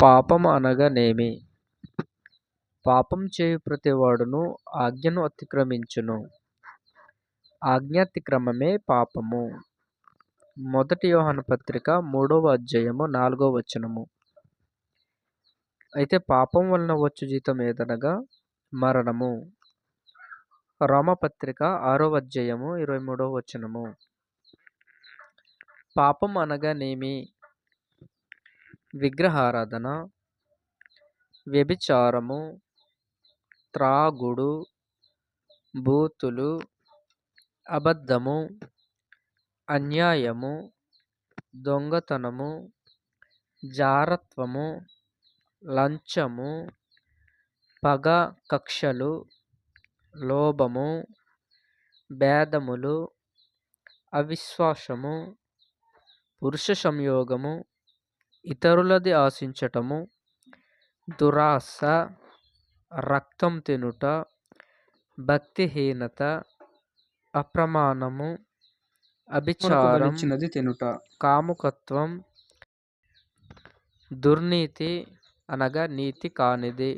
పాపము అనగానేమి? పాపం చేయు ప్రతివాడును ఆజ్ఞను అతిక్రమించును. ఆజ్ఞాతిక్రమమే పాపము. 1 యోహాను పత్రిక 3వ అధ్యాయము 4వ వచనము. అయితే పాపం వలన వచ్చు జీతం ఏదనగా మరణము. రోమపత్రిక 6వ అధ్యాయము 23వ వచనము. పాపం అనగానేమి? విగ్రహారాధన, వ్యభిచారము, త్రాగుడు, బూతులు, అబద్ధము, అన్యాయము, దొంగతనము, జారత్వము, లంచము, పగ, కక్షలు, లోభము, భేదములు, అవిశ్వాసము, పురుష సంయోగము, ఇతరులది ఆశించటము, దురాశ, రక్తం తినుట, భక్తిహీనత, అప్రమాణము, అభిచారం, తినుట, కాముకత్వం, దుర్నీతి అనగా నీతి కానిది,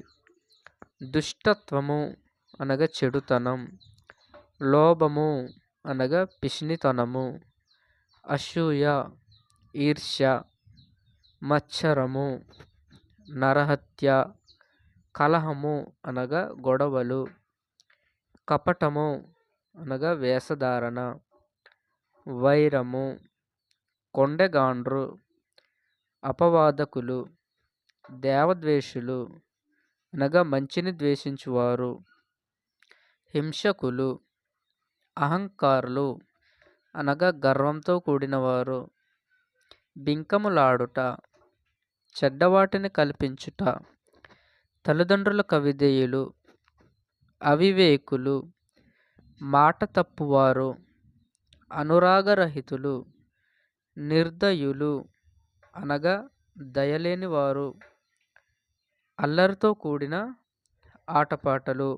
దుష్టత్వము అనగా చెడుతనం, లోభము అనగా పిసినితనము, అసూయ, ఈర్ష్య, మత్సరము, నరహత్య, కలహము అనగా గొడవలు, కపటము అనగా వేషధారణ, వైరము, కొండెగాండ్రు, అపవాదకులు, దేవద్వేషులు అనగా మంచిని ద్వేషించువారు, హింసకులు, అహంకారులు అనగా గర్వంతో కూడినవారు, బింకములాడుట, చెడ్డవాటిని కల్పించుట, తల్లిదండ్రులకు అవిధేయులు, అవివేకులు, మాట తప్పువారు, అనురాగరహితులు, నిర్దయులు అనగా దయలేనివారు, అల్లరితో కూడిన ఆటపాటలు,